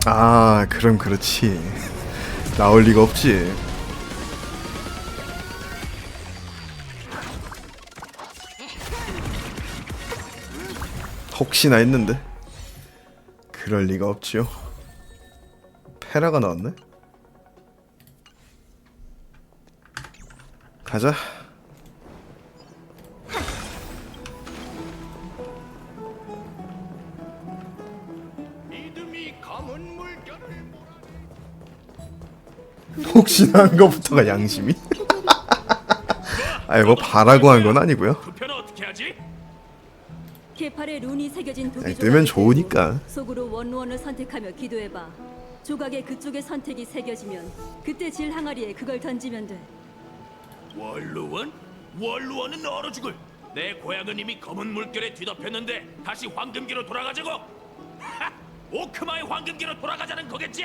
아, 그럼 그렇지. 나올 리가 없지. 혹시나 했는데. 그럴 리가 없지요. 페라가 나왔네? 가자. 혹시나 한 거부터가 양심이? 아니 뭐 바라고 한 건 아니고요. 투표는 어떻게 하지? 개팔에 룬이 새겨진 도기 뜨면 조각을 좋으니까. 들고 속으로 원루원을 선택하며 기도해봐. 조각에 그쪽의 선택이 새겨지면 그때 질 항아리에 그걸 던지면 돼. 원루원? 원루원은 얼어 죽을. 내 고향은 이미 검은 물결에 뒤덮였는데 다시 황금기로 돌아가자고. 하! 오크마의 황금기로 돌아가자는 거겠지?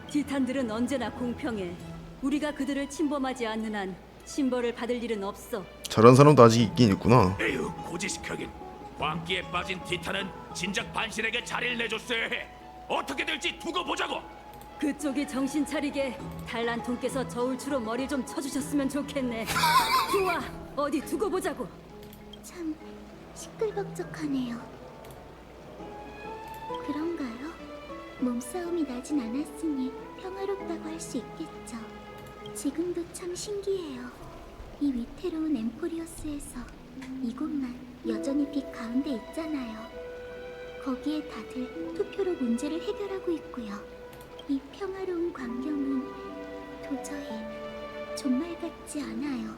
티탄들은 언제나 공평해. 우리가 그들을 침범하지 않는 한 심벌을 받을 일은 없어. 저런 사람도 아직 있긴 있구나. 에휴, 고지식하긴. 광기에 빠진 티탄은 진작 반신에게 자리를 내줬어야 해. 어떻게 될지 두고 보자고. 그쪽이 정신 차리게 달란통께서 저울추로 머리 좀 쳐주셨으면 좋겠네. 좋아, 어디 두고 보자고. 참 시끌벅적하네요. 그런가요? 몸싸움이 나진 않았으니 평화롭다고 할 수 있겠죠. 지금도 참 신기해요. 이 위태로운 엠포리어스에서 이곳만 여전히 빛 가운데 있잖아요. 거기에 다들 투표로 문제를 해결하고 있고요. 이 평화로운 광경은 도저히 정말 같지 않아요.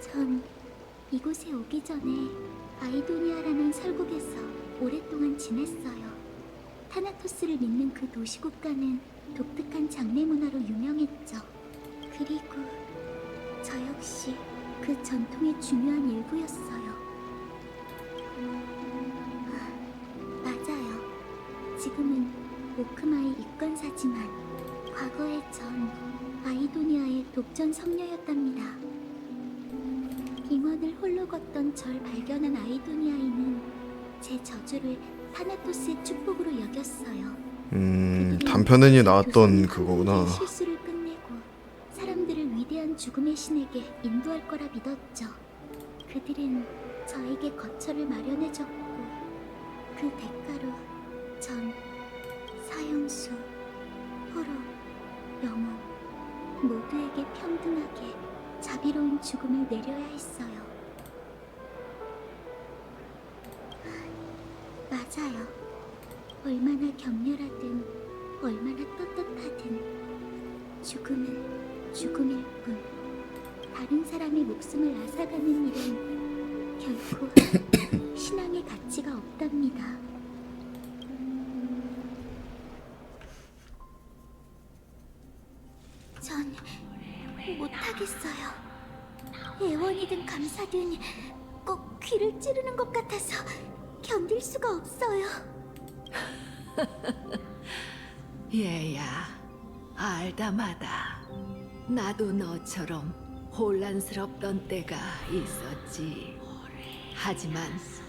전 이곳에 오기 전에 아이도니아라는 설국에서 오랫동안 지냈어요. 타나토스를 믿는 그 도시 국가는 독특한 장례 문화로 유명했죠. 그리고 저 역시 그 전통의 중요한 일부였어요. 맞아요. 지금은 오크마의 입건사지만 과거에 전 아이도니아의 독전 성녀였답니다. 빙원을 홀로 걷던 절 발견한 아이도니아인은 제 저주를 타나토스의 축복으로 여겼어요. 단편에 나왔던 그거구나. 실수를 끝내고 사람들을 위대한 죽음의 신에게 인도할 거라 믿었죠. 그들은 저에게 거처를 마련해줬고 그 대가로 전 사형수, 포로, 영웅 모두에게 평등하게 자비로운 죽음을 내려야 했어요. 맞아요. 얼마나 격렬하든 얼마나 떳떳하든 죽음은 죽음일 뿐 다른 사람의 목숨을 앗아가는 일은 결코 신앙의 가치가 없답니다. 전 못하겠어요. 애원이든 감사든 꼭 귀를 찌르는 것 같아서 견딜 수가 없어요. 얘야, 알다마다 나도 너처럼 혼란스럽던 때가 있었지. 하지만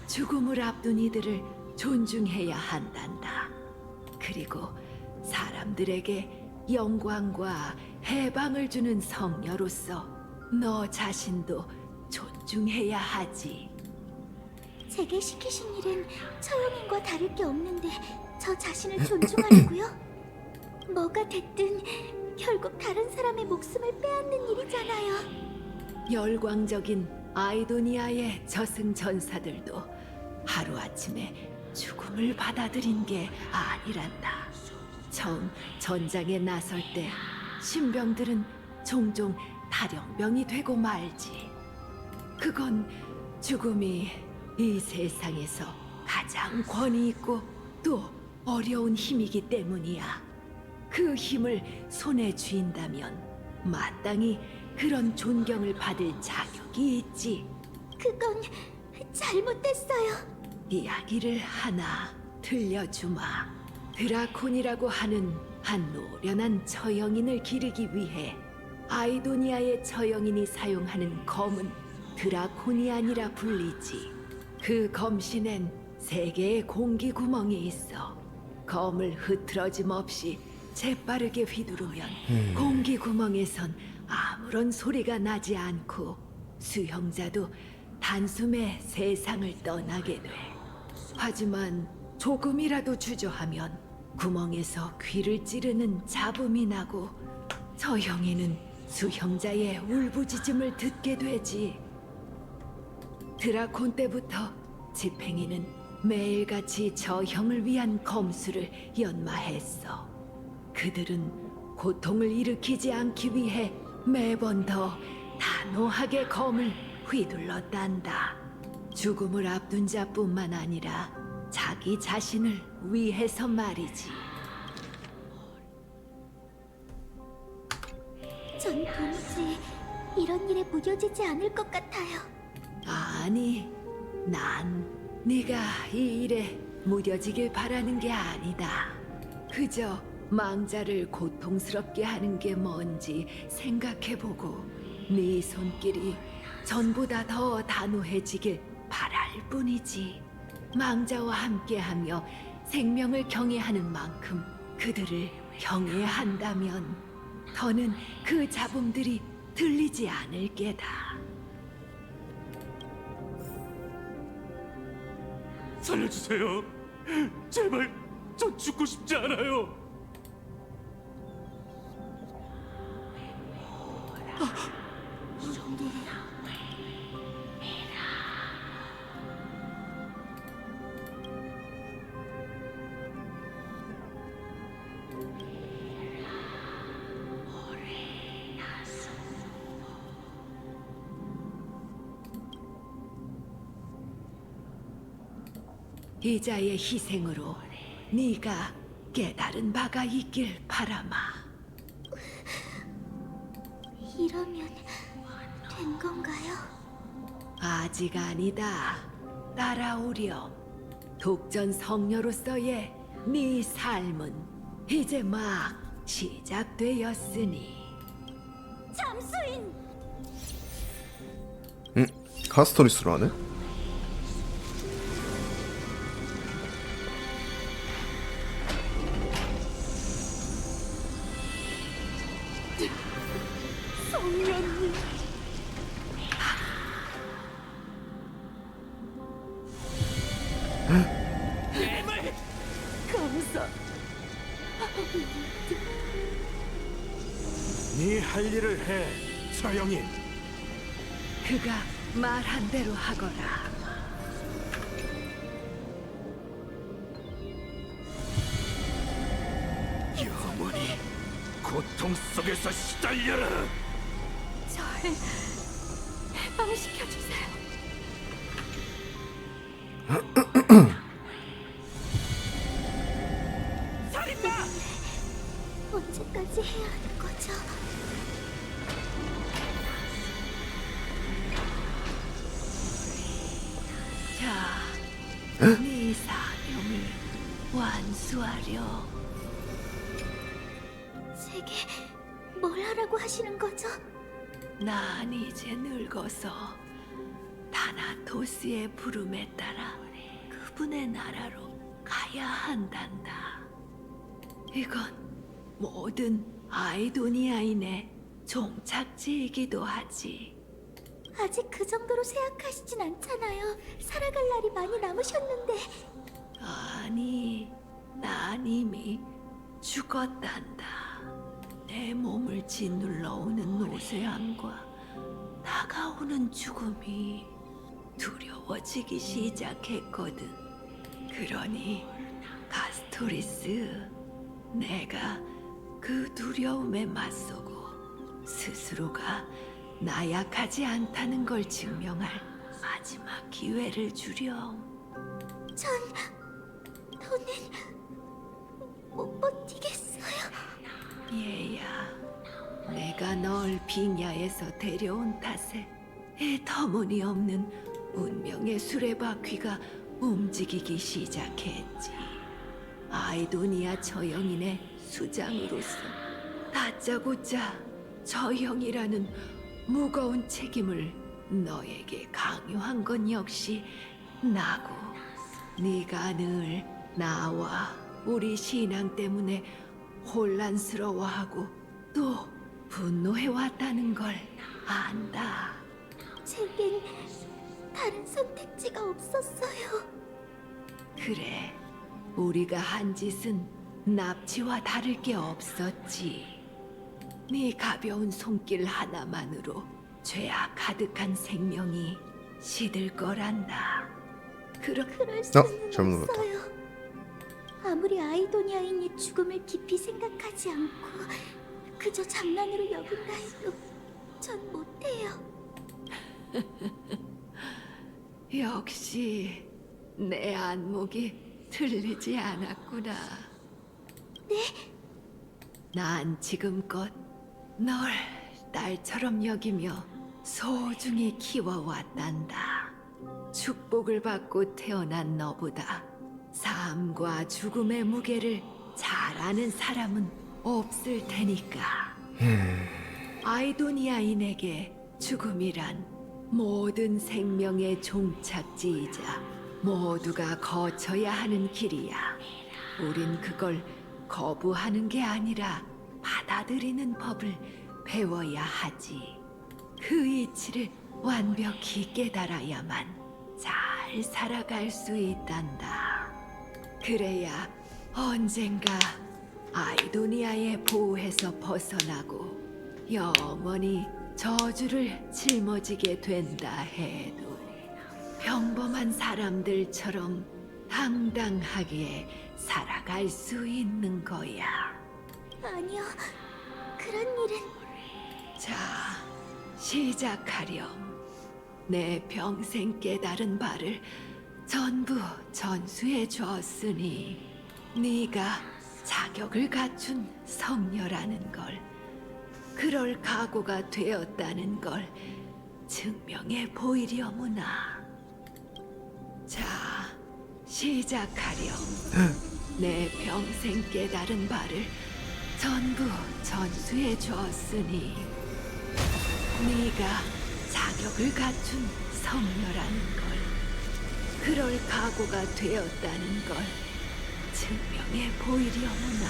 죽음을 앞둔 이들을 존중해야 한단다. 그리고 사람들에게 영광과 해방을 주는 성녀로서 너 자신도 존중해야 하지. 제게 시키신 일은 처형인과 다를 게 없는데 저 자신을 존중하라고요? 뭐가 됐든 결국 다른 사람의 목숨을 빼앗는 일이잖아요. 열광적인 아이도니아의 저승전사들도 하루아침에 죽음을 받아들인 게 아니란다. 처음 전장에 나설 때 신병들은 종종 탈영병이 되고 말지. 그건 죽음이 이 세상에서 가장 권위 있고 또 어려운 힘이기 때문이야. 그 힘을 손에 쥔다면 마땅히 그런 존경을 받을 자격이 있지. 그건 잘못됐어요. 이야기를 하나 들려주마. 드라콘이라고 하는 한 노련한 처형인을 기르기 위해 아이도니아의 처형인이 사용하는 검은 드라코니안이라 불리지. 그 검신엔 세 개의 공기 구멍이 있어. 검을 흐트러짐 없이 재빠르게 휘두르면 공기 구멍에선 아무런 소리가 나지 않고 수형자도 단숨에 세상을 떠나게 돼. 하지만 조금이라도 주저하면 구멍에서 귀를 찌르는 잡음이 나고 처형이는 수형자의 울부짖음을 듣게 되지. 드라콘 때부터 집행이는 매일같이 저형을 위한 검수를 연마했어. 그들은 고통을 일으키지 않기 위해 매번 더 단호하게 검을 휘둘렀단다. 죽음을 앞둔 자뿐만 아니라 자기 자신을 위해서 말이지. 전 도무지 이런 일에 무뎌지지 않을 것 같아요. 아니, 난 네가 이 일에 무뎌지길 바라는 게 아니다. 그저 망자를 고통스럽게 하는 게 뭔지 생각해보고 네 손길이 전보다 더 단호해지길 바랄 뿐이지. 망자와 함께하며 생명을 경외하는 만큼 그들을 경외한다면 더는 그 잡음들이 들리지 않을 게다. 살려주세요. 제발, 전 죽고 싶지 않아요. 이자의 희생으로 네가 깨달은 바가 있길 바라마. 이러면 된 건가요? 아직 아니다. 따라오렴. 독전 성녀로서의 네 삶은 이제 막 시작되었으니. 잠수인! 카스토리스로 하네? 성년님! 제발. 감사. 네 할 일을 해, 서영이. 그가 말한 대로 하거라. 영원히 고통 속에서 시달려라. 절 해방시켜주세요. 살인마! 언제까지 해야 하는 거죠? 자, 네 사명을 완수하려. 제게 뭘 하라고 하시는 거죠? 난 이제 늙어서 다나토스의 부름에 따라 그분의 나라로 가야 한단다. 이건 모든 아이도니아인의 종착지이기도 하지. 아직 그 정도로 쇠약하시진 않잖아요. 살아갈 날이 많이 남으셨는데. 아니, 난 이미 죽었단다. 내 몸을 짓눌러 오는 노쇠함과 다가오는 죽음이 두려워지기 시작했거든. 그러니 가스토리스, 내가 그 두려움에 맞서고 스스로가 나약하지 않다는 걸 증명할 마지막 기회를 주렴. 전 더는 못 버티겠어요. 얘야, 내가 널 빙야에서 데려온 탓에 이 터무니없는 운명의 수레바퀴가 움직이기 시작했지. 아이도니아 저영인의 수장으로서 다짜고짜 저영이라는 무거운 책임을 너에게 강요한 건 역시 나고 네가 늘 나와 우리 신앙 때문에 혼란스러워하고 또 분노해왔다는 걸 안다. 제겐 다른 선택지가 없었어요. 그래, 우리가 한 짓은 납치와 다를 게 없었지. 네 가벼운 손길 하나만으로 죄악 가득한 생명이 시들 거란다. 그럴 어? 수는 잘못 눌렀다. 없어요. 아무리 아이도니아인의 죽음을 깊이 생각하지 않고 그저 장난으로 여긴다 해도 전 못해요. 역시 내 안목이 틀리지 않았구나. 네? 난 지금껏 널 딸처럼 여기며 소중히 키워왔단다. 축복을 받고 태어난 너보다 삶과 죽음의 무게를 잘 아는 사람은 없을 테니까. 아이도니아인에게 죽음이란 모든 생명의 종착지이자 모두가 거쳐야 하는 길이야. 우린 그걸 거부하는 게 아니라 받아들이는 법을 배워야 하지. 그 이치를 완벽히 깨달아야만 잘 살아갈 수 있단다. 그래야 언젠가 아이도니아의 보호에서 벗어나고 영원히 저주를 짊어지게 된다 해도 평범한 사람들처럼 당당하게 살아갈 수 있는 거야. 아니요, 그런 일은. 자, 시작하렴. 내 평생 깨달은 바를 전부 전수해 줬으니 네가 자격을 갖춘 성녀라는 걸, 그럴 각오가 되었다는 걸 증명해 보이려무나. 자, 시작하렴. 내 평생 깨달은 바를 전부 전수해 줬으니 네가 자격을 갖춘 성녀라는 걸, 그럴 각오가 되었다는 걸 증명해 보이려무나.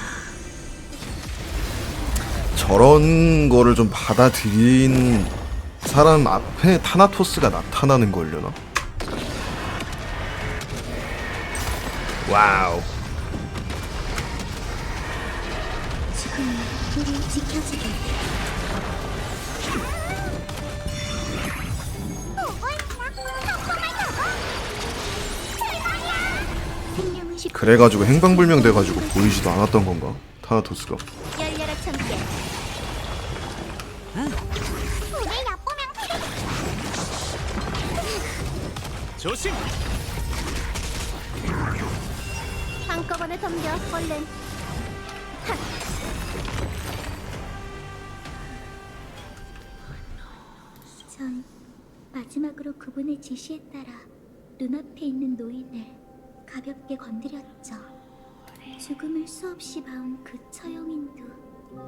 저런 거를 좀 받아들인 사람 앞에 타나토스가 나타나는 걸려나? 와우. 지금 우리 지켜주게. 생명은 쉽 그래가지고 행방불명 돼가지고 보이지도 않았던 건가? 타나토스가. 열려라 참깨. 조심. 한꺼번에 덤벼 얼른. 전 마지막으로 그분의 지시에 따라 눈앞에 있는 노인을 가볍게 건드렸죠. 죽음을 수없이 봐온 그 처형인도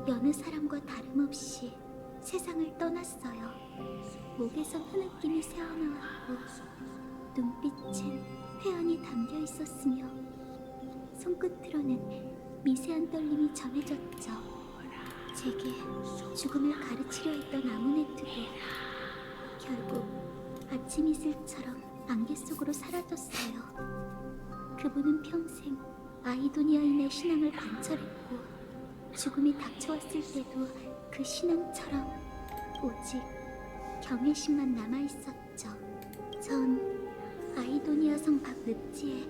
여느 사람과 다름없이 세상을 떠났어요. 목에선 흐느낌이 새어나왔고 눈빛엔 회한이 담겨 있었으며 손끝으로는 미세한 떨림이 전해졌죠. 제게 죽음을 가르치려 했던 아무네트도 결국 아침 이슬처럼 안개 속으로 사라졌어요. 그분은 평생 아이도니아인의 신앙을 관철했고 죽음이 닥쳐왔을 때도 그 신앙처럼 오직 경외심만 남아있었죠. 전 아이도니아 성 밖 늪지에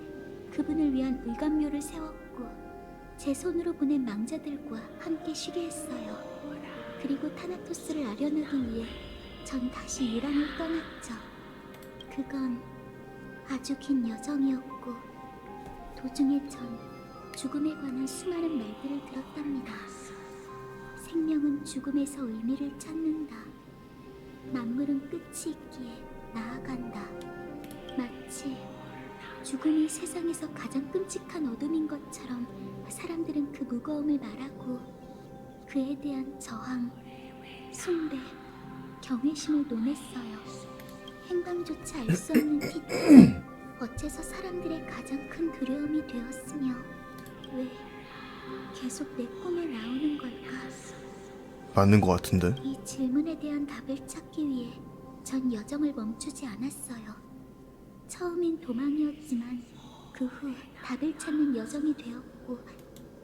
그분을 위한 의감묘를 세웠고 제 손으로 보낸 망자들과 함께 쉬게 했어요. 그리고 타나토스를 아련하기 위해 전 다시 이란을 떠났죠. 그건 아주 긴 여정이었고 도중에 전 죽음에 관한 수많은 말들을 들었답니다. 생명은 죽음에서 의미를 찾는다. 만물은 끝이 있기에 나아간다. 마치 죽음이 세상에서 가장 끔찍한 어둠인 것처럼 사람들은 그 무거움을 말하고 그에 대한 저항, 숭배, 경외심을 논했어요. 행방조차 알 수 없는 티타, 어째서 사람들의 가장 큰 두려움이 되었으며 왜 계속 내 꿈에 나오는 걸까? 맞는 것 같은데. 이 질문에 대한 답을 찾기 위해 전 여정을 멈추지 않았어요. 처음엔 도망이었지만 그 후 답을 찾는 여정이 되었고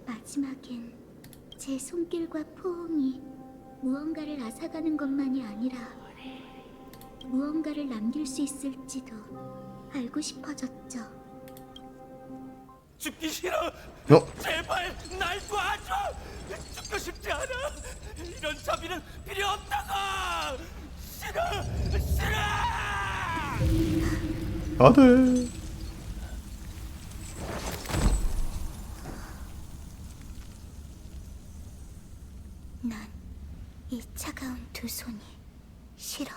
마지막엔 제 손길과 포옹이 무언가를 앗아가는 것만이 아니라 무언가를 남길 수 있을지도 알고 싶어졌죠. 죽기 싫어. 어? 제발 날 도와줘. 죽고 싶지 않아. 이런 자비는 필요 없다고. 싫어. 싫어. 안돼. 난 이 차가운 두 손이 싫어.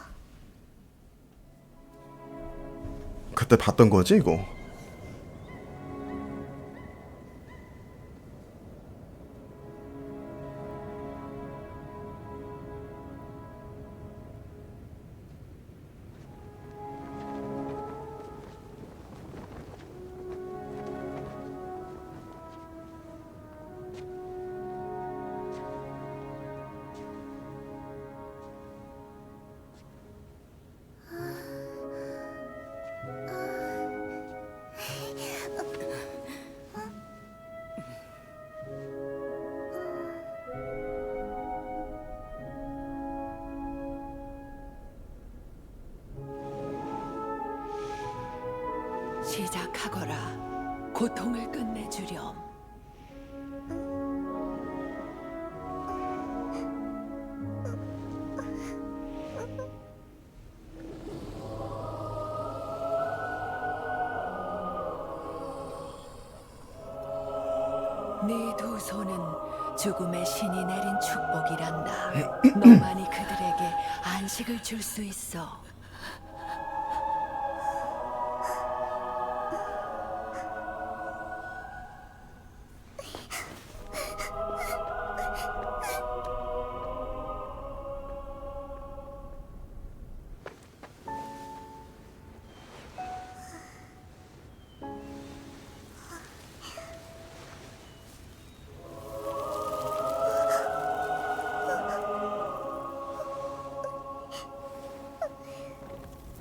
그때 봤던 거지 이거. 시작하거라. 고통을 끝내주렴. 네 두 손은 죽음의 신이 내린 축복이란다. 너만이 그들에게 안식을 줄 수 있어.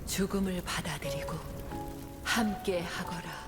죽음을 받아들이고 함께 하거라.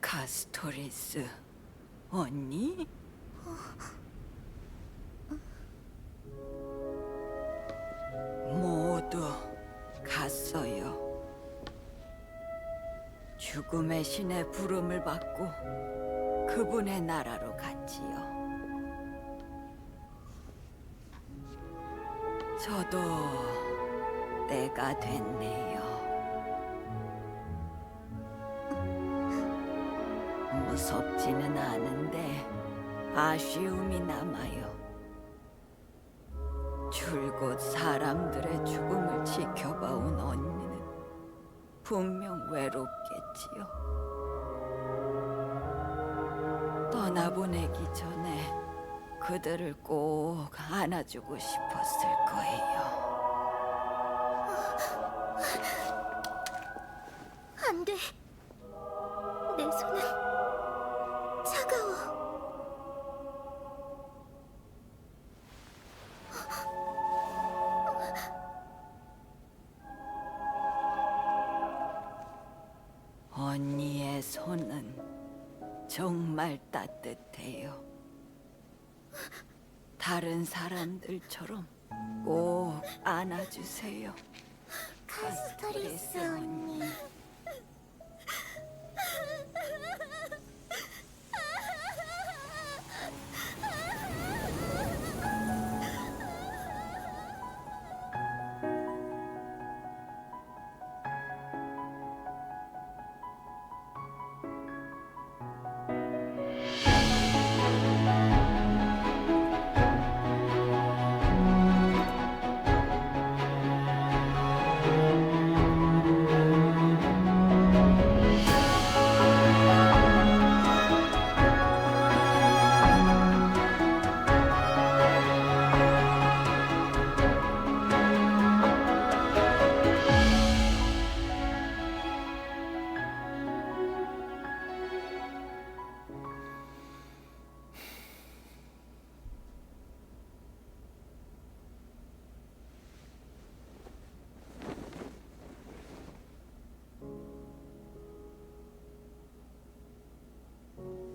카스토리스, 언니? 죽음의 신의 부름을 받고 그분의 나라로 갔지요. 저도 때가 됐네요. 무섭지는 않은데 아쉬움이 남아요. 줄곧 사람들의 죽음을 지켜봐온 언니는 분명 외롭겠지요. 떠나보내기 전에 그들을 꼭 안아주고 싶었을 거예요. 안 돼. 내 손은 차가워. 언니의 손은 정말 따뜻해요. 다른 사람들처럼 꼭 안아주세요. 카스토리스 언니.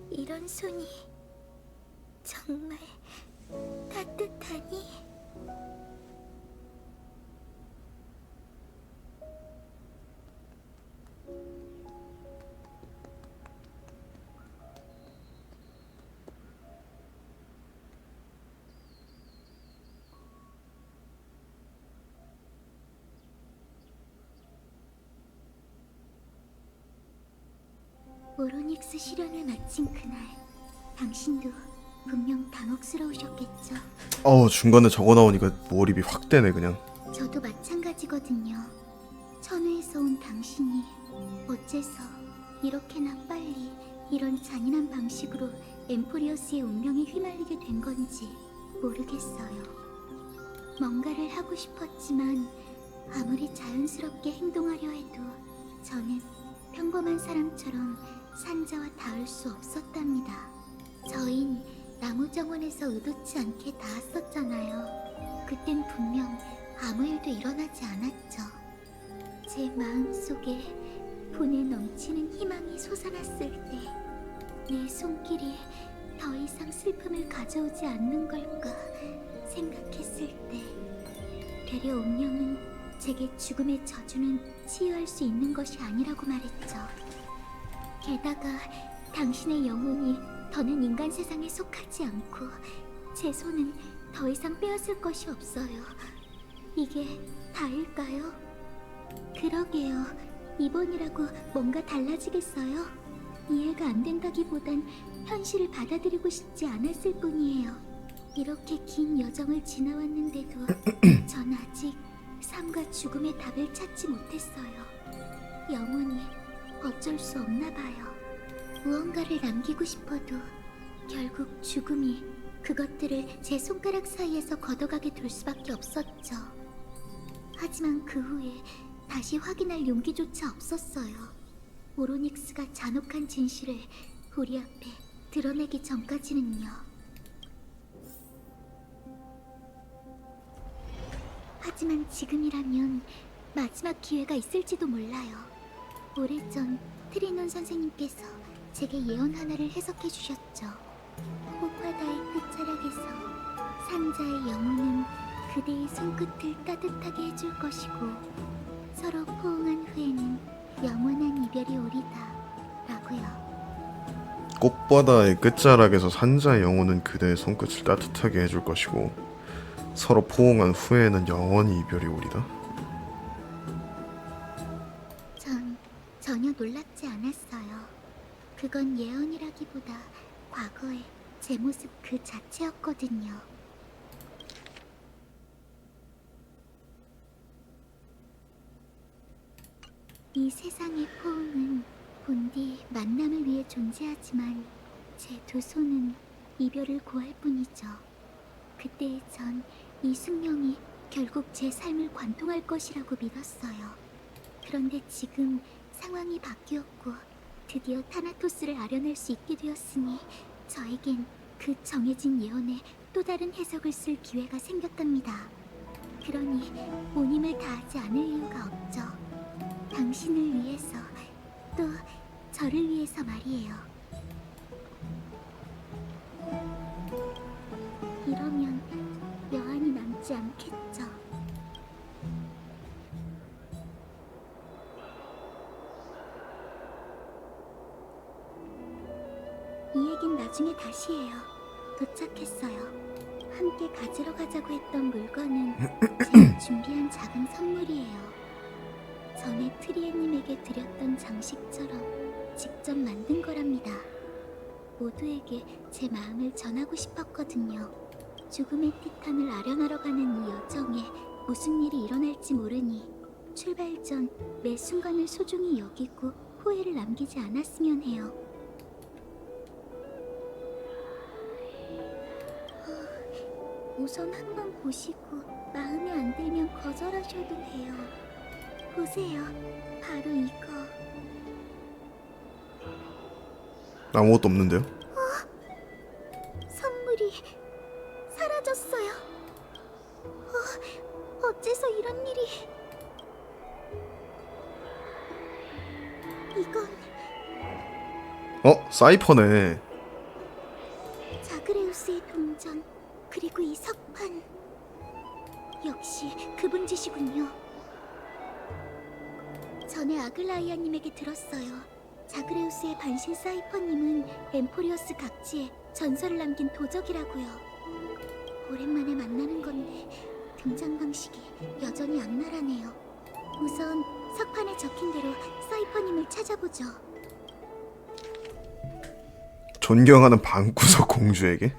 이런 손이 정말 따뜻하니? 오로닉스 실현을 마친 그날, 당신도 분명 당혹스러우셨겠죠? 중간에 적어 나오니까 몰입이 확 되네 그냥. 저도 마찬가지거든요. 천우에서 온 당신이 어째서 이렇게나 빨리 이런 잔인한 방식으로 엠포리어스의 운명에 휘말리게 된 건지 모르겠어요. 뭔가를 하고 싶었지만 아무리 자연스럽게 행동하려 해도 저는 평범한 사람처럼 산자와 닿을 수 없었답니다. 저흰 나무 정원에서 의도치 않게 닿았었잖아요. 그땐 분명 아무 일도 일어나지 않았죠. 제 마음속에 분에 넘치는 희망이 솟아났을 때 내 손길이 더 이상 슬픔을 가져오지 않는 걸까 생각했을 때 되려 운명은 제게 죽음의 저주는 치유할 수 있는 것이 아니라고 말했죠. 게다가 당신의 영혼이 더는 인간 세상에 속하지 않고 제 손은 더 이상 빼앗을 것이 없어요. 이게 다일까요? 그러게요. 이번이라고 뭔가 달라지겠어요? 이해가 안 된다기보단 현실을 받아들이고 싶지 않았을 뿐이에요. 이렇게 긴 여정을 지나왔는데도 전 아직 삶과 죽음의 답을 찾지 못했어요. 영원히 어쩔 수 없나 봐요. 무언가를 남기고 싶어도 결국 죽음이 그것들을 제 손가락 사이에서 걷어가게 둘 수밖에 없었죠. 하지만 그 후에 다시 확인할 용기조차 없었어요. 오로닉스가 잔혹한 진실을 우리 앞에 드러내기 전까지는요. 하지만 지금이라면 마지막 기회가 있을지도 몰라요. 오래전 트리논 선생님께서 제게 예언 하나를 해석해 주셨죠. 호화다의 끝자락에서 산자의 영혼은 그대의 손끝을 따뜻하게 해줄 것이고 서로 포옹한 후에는 영원한 이별이 오리다. 있더라고요. 꽃바다의 끝자락에서 산자의 영혼은 그대의 손끝을 따뜻하게 해줄 것이고 서로 포옹한 후에는 영원히 이별이 오리다. 전 전혀 놀랍지 않았어요. 그건 예언이라기보다 과거의 제 모습 그 자체였거든요. 이 세상의 포옹은 본디 만남을 위해 존재하지만 제 두 손은 이별을 구할 뿐이죠. 그때의 전 이 숙명이 결국 제 삶을 관통할 것이라고 믿었어요. 그런데 지금 상황이 바뀌었고 드디어 타나토스를 아련할 수 있게 되었으니 저에겐 그 정해진 예언에 또 다른 해석을 쓸 기회가 생겼답니다. 그러니 온 힘을 다하지 않을 이유가 없죠. 당신을 위해서 또 저를 위해서 말이에요. 이러면 여한이 남지 않겠죠. 이 얘긴 나중에 다시 해요. 도착했어요. 함께 가지러 가자고 했던 물건은 제가 준비한 작은 선물이에요. 전에 트리에님에게 드렸던 장식처럼 직접 만든 거랍니다. 모두에게 제 마음을 전하고 싶었거든요. 죽음의 티탄을 아련하러 가는 이 여정에 무슨 일이 일어날지 모르니 출발 전 매 순간을 소중히 여기고 후회를 남기지 않았으면 해요. 우선 한번 보시고 마음에 안 들면 거절하셔도 돼요. 보세요. 바로 이거. 아무것도 없는데요? 선물이 사라졌어요. 어째서 이런 일이... 이건 사이퍼네. 자그레우스의 동전, 그리고 이 석판. 역시 그분 짓이군요. 전에 아글라이아님에게 들었어요. 자그레우스의 반신 사이퍼님은 엠포리어스 각지에 전설을 남긴 도적이라고요. 오랜만에 만나는 건데 등장 방식이 여전히 악랄하네요. 우선 석판에 적힌 대로 사이퍼님을 찾아보죠. 존경하는 방구석 공주에게?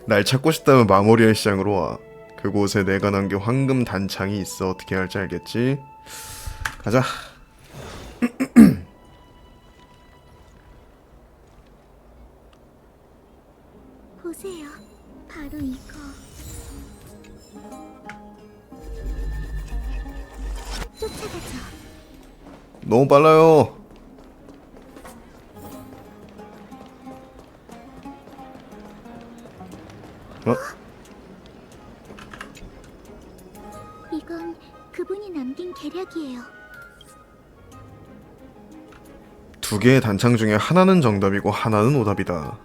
날 찾고 싶다면 마모리알 시장으로 와. 그곳에 내가 남긴 황금 단창이 있어. 어떻게 할지 알겠지? 가자. 보세요. 바로 이거. 쫓아가죠. 너무 빨라요. 이건 그분이 남긴 계략이에요. 두 개의 단창 중에 하나는 정답이고 하나는 오답이다.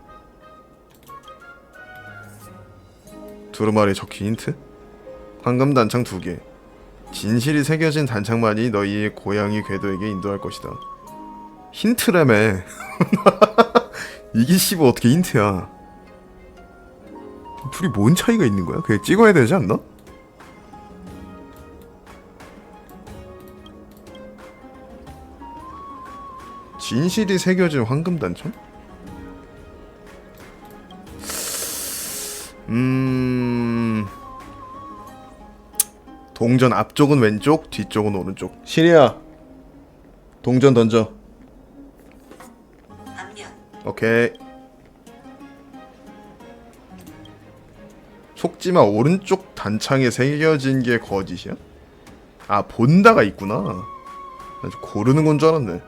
두루마리에 적힌 힌트? 황금 단창 2개. 진실이 새겨진 단창만이 너희의 고양이 궤도에게 인도할 것이다. 힌트라며. 이게 씨발 어떻게 힌트야. 둘이 뭔 차이가 있는 거야? 그냥 찍어야 되지 않나? 진실이 새겨진 황금 단창? 동전 앞쪽은 왼쪽, 뒤쪽은 오른쪽. 시리야, 동전 던져. 오케이. 속지마, 오른쪽 단창에 새겨진 게 거짓이야? 아, 본다가 있구나. 나 고르는 건 줄 알았네.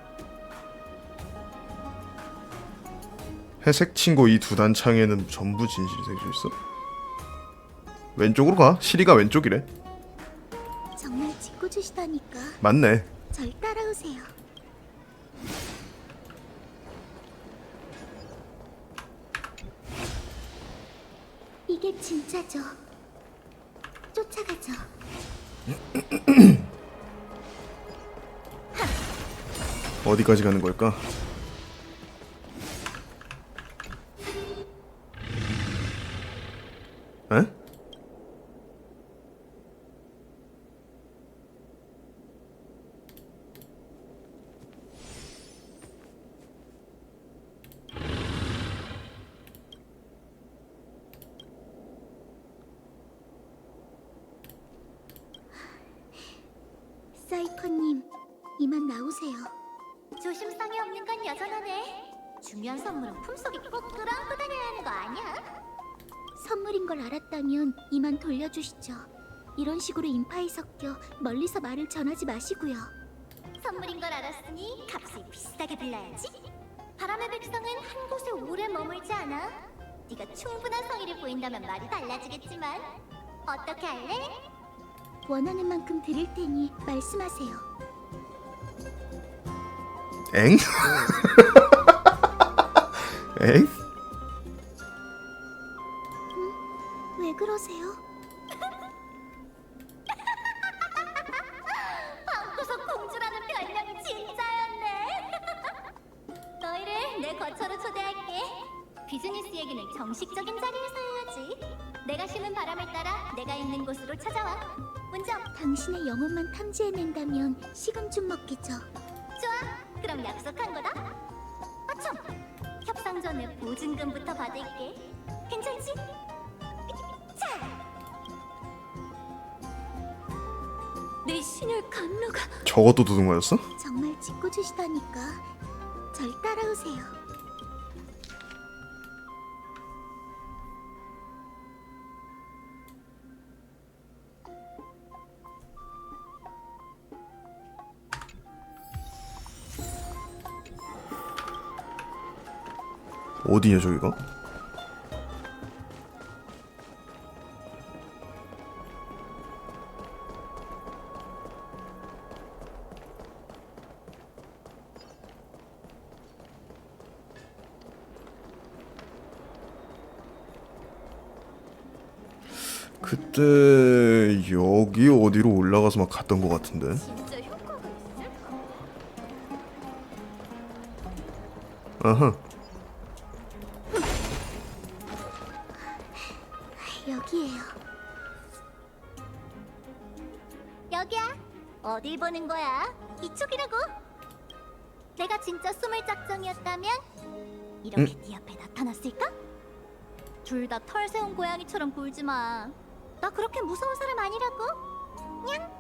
회색 친구 이 두 단창에는 전부 진실이 새겨져 있어? 왼쪽으로 가. 시리가 왼쪽이래. 정말 짓궂으시다니까. 맞네. 절 따라오세요. 이게 진짜죠. 쫓아가죠. 어디까지 가는 걸까? 에? 사이퍼님, 이만 나오세요. 조심성이 없는 건 여전하네. 중요한 선물은 품속에 꼭 끌어안고 다녀야 하는 거 아니야? 선물인 걸 알았다면 이만 돌려주시죠. 이런 식으로 인파에 섞여 멀리서 말을 전하지 마시고요. 선물인 걸 알았으니 값을 비싸게 빌려야지. 바람의 백성은 한 곳에 오래 머물지 않아. 네가 충분한 성의를 보인다면 말이 달라지겠지만 어떻게 할래? 원하는 만큼 드릴 테니 말씀하세요. 엥? 엥? 왜 그러세요? 방구석 공주라는 별명이 진짜였네. 너희를 내 거처로 초대할게. 비즈니스 얘기는 정식적인 자리에서 해야지. 내가 쉬는 바람을 따라 내가 있는 곳으로 찾아와. 먼저 당신의 영혼만 탐지해낸다면 식은 죽 먹기죠. 좋아, 그럼 약속한 거다. 아참, 협상 전에 보증금부터 받을게. 괜찮지? 내 신혈 감로가 저것도 도둑 맞았어? 정말 짓궂으시다니까. 절 따라오세요. 어디냐 저기가? 그때 여기 어디로 올라가서 막 갔던 것 같은데. 진짜 효과가 있을까? 아하. 여기에요. 여기야. 어딜 보는 거야? 이쪽이라고. 내가 진짜 숨을 작정이었다면 이렇게 네 앞에 나타났을까? 둘 다 털 세운 고양이처럼 굴지 마. 나 그렇게 무서운 사람 아니라고. 냥.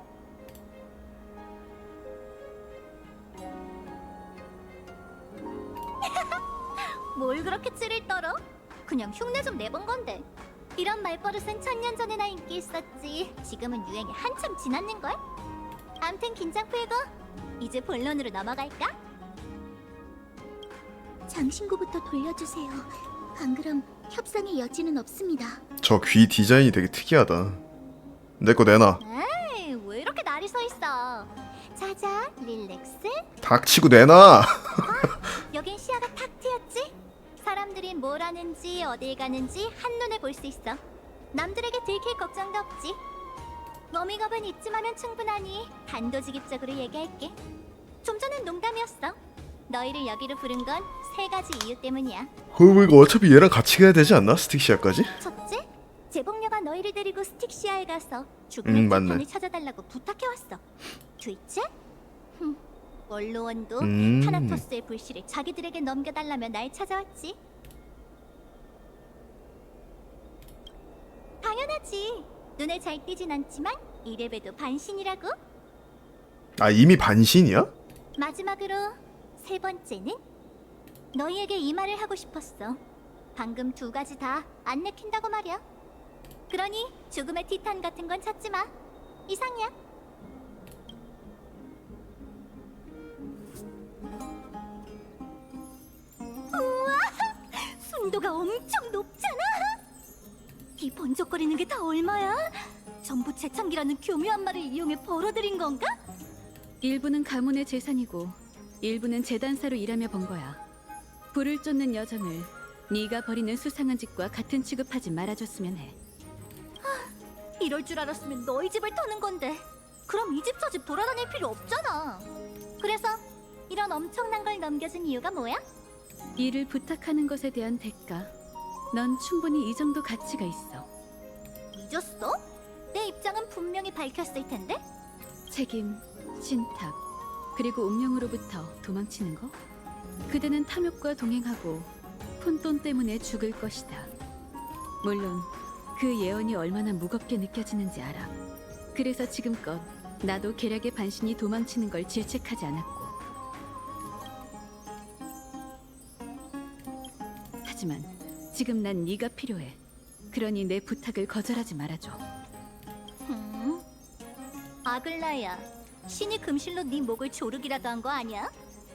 뭘 그렇게 찌를 떨어? 그냥 흉내 좀 내본 건데. 이런 말버릇은 천년 전에나 인기 있었지. 지금은 유행이 한참 지났는걸? 암튼 긴장 풀고 이제 본론으로 넘어갈까? 장신구부터 돌려주세요. 안 그럼 협상의 여지는 없습니다. 저 귀 디자인이 되게 특이하다. 내 거 내놔. 에이, 왜 이렇게 날이 서 있어? 자자, 릴렉스. 닥치고 내놔. 여긴 시야가 탁 트였지? 사람들이 뭘 하는지 어딜 가는지 한눈에 볼 수 있어. 남들에게 들킬 걱정도 없지. 워밍업은 이쯤하면 충분하니 단도직입적으로 얘기할게. 좀 전엔 농담이었어. 너희를 여기로 부른 건 세 가지 이유 때문이야. 그럼 이거 어차피 얘랑 같이 가야 되지 않나? 스틱시아까지? 첫째, 제복녀가 너희를 데리고 스틱시아에 가서 죽음의 맞네. 티탄을 찾아달라고 부탁해왔어. 둘째, 원로원도 타나토스의 불씨를 자기들에게 넘겨달라며 날 찾아왔지. 당연하지. 눈에 잘 띄진 않지만 이래봬도 반신이라고. 아 이미 반신이야? 마지막으로 세 번째는 너희에게 이 말을 하고 싶었어. 방금 두 가지 다 안 내킨다고 말이야. 그러니 죽음의 티탄 같은 건 찾지 마. 이상이야. 우와, 순도가 엄청 높잖아. 이 번쩍거리는 게 다 얼마야? 전부 재창기라는 교묘한 말을 이용해 벌어들인 건가? 일부는 가문의 재산이고 일부는 재단사로 일하며 번 거야. 불을 쫓는 여정을 네가 벌이는 수상한 짓과 같은 취급하지 말아줬으면 해. 이럴 줄 알았으면 너희 집을 터는 건데. 그럼 이 집 저 집 돌아다닐 필요 없잖아. 그래서 이런 엄청난 걸 넘겨준 이유가 뭐야? 일을 부탁하는 것에 대한 대가. 넌 충분히 이 정도 가치가 있어. 잊었어? 내 입장은 분명히 밝혔을 텐데? 책임, 신탁, 그리고 운명으로부터 도망치는 거? 그대는 탐욕과 동행하고 푼돈 때문에 죽을 것이다. 물론 그 예언이 얼마나 무겁게 느껴지는지 알아. 그래서 지금껏 나도 계략의 반신이 도망치는 걸 질책하지 않았고. 하지만 지금 난 네가 필요해. 그러니 내 부탁을 거절하지 말아줘. 아글라야, 신이 금실로 네 목을 조르기라도 한 거 아니야?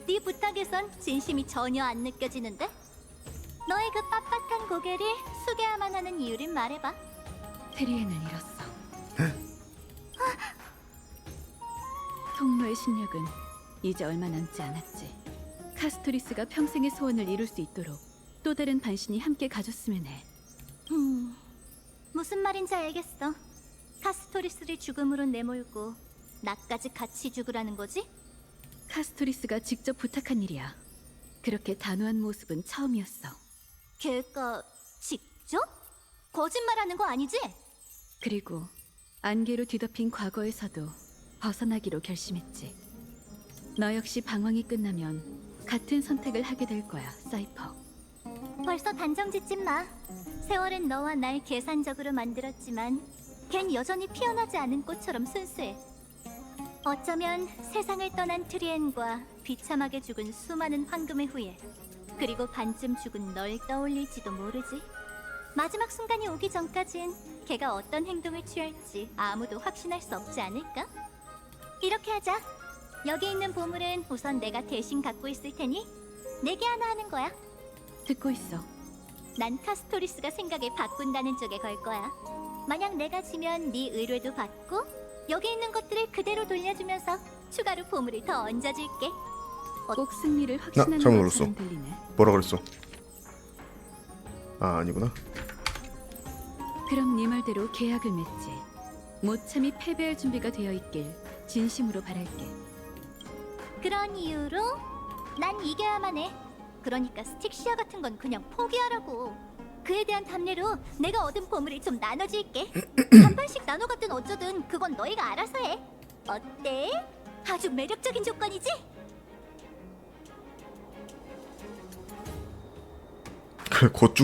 네 부탁에선 진심이 전혀 안 느껴지는데? 너의 그 빳빳한 고개를 숙여야만 하는 이유를 말해봐. 트리에는 잃었어. 통로의 신력은 이제 얼마 남지 않았지. 카스토리스가 평생의 소원을 이룰 수 있도록 또 다른 반신이 함께 가줬으면 해. 무슨 말인지 알겠어. 카스토리스를 죽음으로 내몰고 나까지 같이 죽으라는 거지? 카스토리스가 직접 부탁한 일이야. 그렇게 단호한 모습은 처음이었어. 걔가 직접? 거짓말하는 거 아니지? 그리고 안개로 뒤덮인 과거에서도 벗어나기로 결심했지. 너 역시 방황이 끝나면 같은 선택을 하게 될 거야, 사이퍼. 벌써 단정 짓지 마. 세월은 너와 날 계산적으로 만들었지만 걘 여전히 피어나지 않은 꽃처럼 순수해. 어쩌면 세상을 떠난 트리엔과 비참하게 죽은 수많은 황금의 후예, 그리고 반쯤 죽은 널 떠올릴지도 모르지. 마지막 순간이 오기 전까진 걔가 어떤 행동을 취할지 아무도 확신할 수 없지 않을까? 이렇게 하자. 여기 있는 보물은 우선 내가 대신 갖고 있을 테니 내게 하나 하는 거야. 듣고 있어. 난 카스토리스가 생각을 바꾼다는 쪽에 걸 거야. 만약 내가 지면 네 의뢰도 받고 여기 있는 것들을 그대로 돌려주면서 추가로 보물을 더 얹어줄게. 꼭 승리를 확신하는 잘못 것처럼 눌렀어. 들리네. 뭐라 그랬어? 아, 아니구나. 그럼 네 말대로 계약을 맺지. 모참이 패배할 준비가 되어 있길 진심으로 바랄게. 그런 이유로 난 이겨야만 해. 그러니까 스틱시아 같은 건 그냥 포기하라고. 그에 대한 답례로 내가 얻은 보물을 좀 나눠줄게. 반반씩 나눠 갖든 어쩌든 그건 너희가 알아서 해. 어때? 아주 매력적인 조건이지? 그래, 곧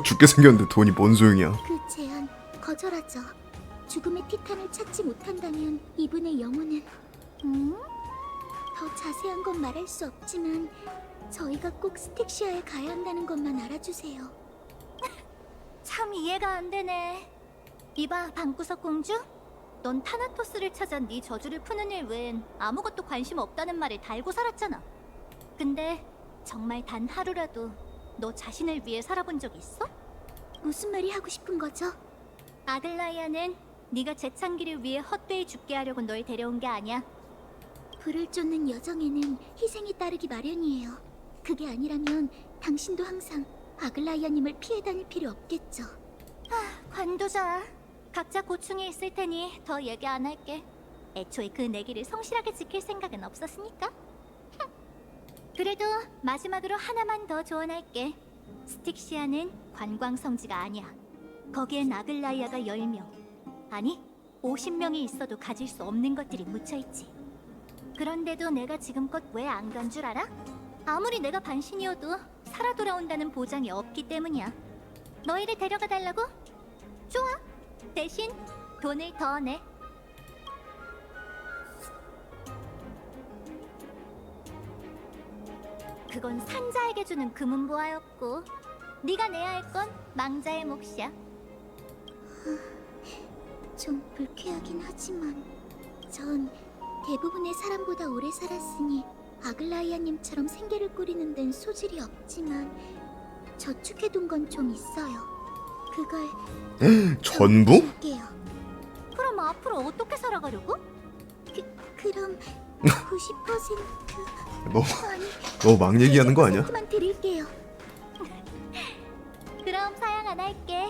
죽게 생겼는데 돈이 뭔 소용이야. 그 제안 거절하죠. 죽음의 티탄을 찾지 못한다면 이분의 영혼은 더 자세한 건 말할 수 없지만 저희가 꼭 스틱시아에 가야 한다는 것만 알아주세요. 참 이해가 안 되네. 이봐, 방구석 공주. 넌 타나토스를 찾아 네 저주를 푸는 일 외엔 아무것도 관심 없다는 말을 달고 살았잖아. 근데 정말 단 하루라도 너 자신을 위해 살아본 적 있어? 무슨 말이 하고 싶은 거죠? 아글라이아는 네가 재창기를 위해 헛되이 죽게 하려고 널 데려온 게 아니야. 불을 쫓는 여정에는 희생이 따르기 마련이에요. 그게 아니라면 당신도 항상 아글라이아님을 피해 다닐 필요 없겠죠. 관도자, 각자 고충이 있을 테니 더 얘기 안 할게. 애초에 그 내기를 성실하게 지킬 생각은 없었으니까. 그래도 마지막으로 하나만 더 조언할게. 스틱시아는 관광성지가 아니야. 거기엔 아글라이아가 10명, 아니 50명이 있어도 가질 수 없는 것들이 묻혀있지. 그런데도 내가 지금껏 왜 안 간 줄 알아? 아무리 내가 반신이어도 살아 돌아온다는 보장이 없기 때문이야. 너희를 데려가 달라고? 좋아. 대신 돈을 더 내. 그건 산자에게 주는 금은보화였고 네가 내야 할 건 망자의 몫이야. 좀 불쾌하긴 하지만 전 대부분의 사람보다 오래 살았으니 아글라이아님처럼 생계를 꾸리는 데는 소질이 없지만 저축해둔 건 좀 있어요. 그걸 전부? 줄게요. 그럼 앞으로 어떻게 살아가려고? 그럼 90% 너 아니 너 막 얘기하는 거 아니야? 만 드릴게요. 그럼 사양 안 할게.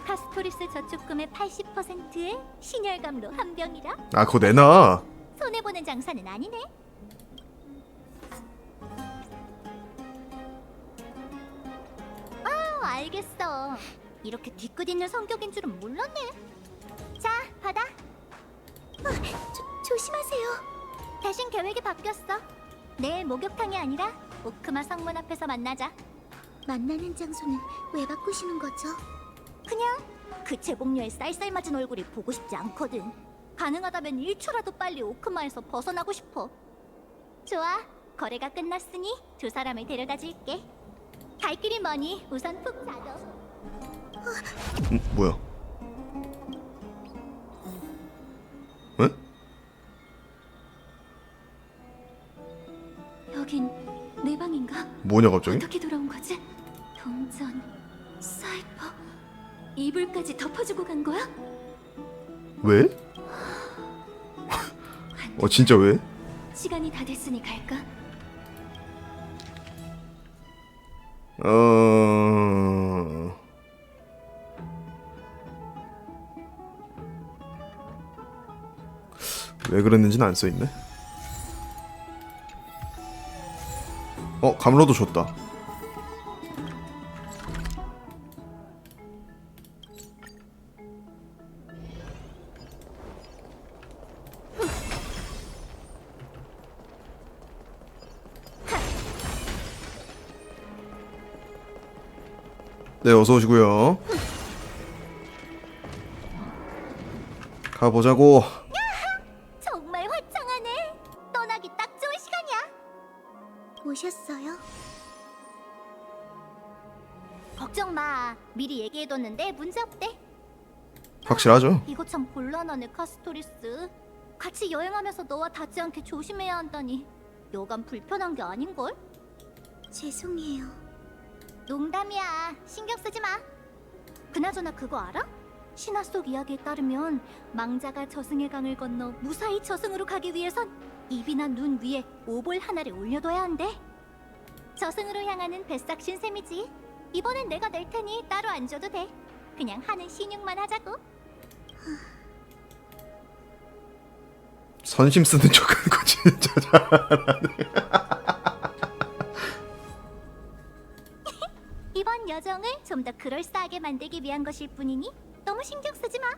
카스토리스 저축금의 80%에 신혈감로 한 병이라. 아, 그거 내놔. 손해 보는 장사는 아니네. 알겠어. 이렇게 뒤끝 있는 성격인 줄은 몰랐네. 자, 받아. 조심하세요. 대신 계획이 바뀌었어. 내일 목욕탕이 아니라 오크마 성문 앞에서 만나자. 만나는 장소는 왜 바꾸시는 거죠? 그냥 그 제복녀의 쌀쌀맞은 얼굴이 보고 싶지 않거든. 가능하다면 1초라도 빨리 오크마에서 벗어나고 싶어. 좋아, 거래가 끝났으니 두 사람을 데려다 줄게. 갈 길이 머니 우선 푹 자둬. 뭐야? 에? 여긴 내 방인가? 뭐냐 갑자기? 어떻게 돌아온 거지? 동전, 사이퍼, 이불까지 덮어주고 간 거야? 왜? 진짜 왜? 시간이 다 됐으니 갈까? 왜 그랬는지는 안 써있네. 감로도 줬다. 네, 어서 오시고요. 가보자고. 정말 화창하네. 떠나기 딱 좋은 시간이야. 오셨어요? 걱정 마. 미리 얘기해뒀는데 문제 없대. 확실하죠? 이거 참 곤란하네, 카스토리스. 같이 여행하면서 너와 닿지 않게 조심해야 한다니. 여간 불편한 게 아닌걸? 죄송해요. 농담이야. 신경 쓰지 마. 그나저나 그거 알아? 신화 속 이야기에 따르면 망자가 저승의 강을 건너 무사히 저승으로 가기 위해선 입이나 눈 위에 오볼 하나를 올려둬야 한대. 저승으로 향하는 뱃삭 신셈이지. 이번엔 내가 낼 테니 따로 안 줘도 돼. 그냥 하는 신용만 하자고. 선심 쓰는 척하는 거 진짜 잘하네. 이번 여정을 좀 더 그럴싸하게 만들기 위한 것일 뿐이니 너무 신경 쓰지 마.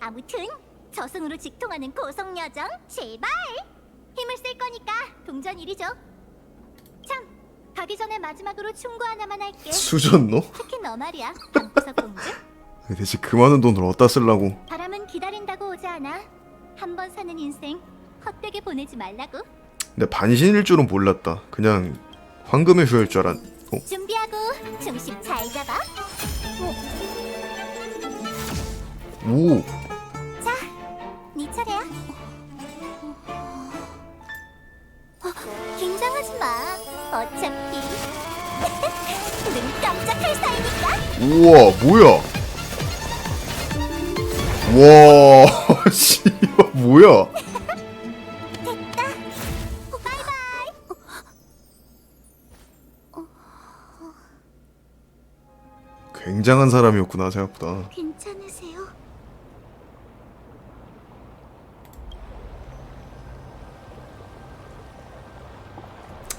아무튼 저승으로 직통하는 고속 여정 제발 힘을 쓸 거니까 동전 이리 줘. 참, 가기 전에 마지막으로 충고 하나만 할게. 수전노? 특히 너 말이야, 방구석 공주. 대체 그 많은 돈을 어디다 쓰려고? 바람은 기다린다고 오지 않아. 한 번 사는 인생 헛되게 보내지 말라고. 근데 반신일 줄은 몰랐다. 그냥 황금의 휘어일 줄 알았. 준비하고 중심 잘 잡아. 오. 자, 네 차례야. 긴장하지 마. 어차피 눈 깜짝할 사이니까. 우와, 뭐야? 와, 씨, 뭐야? 됐다. 바이바이. 굉장한 사람이었구나 생각보다. 괜찮으세요?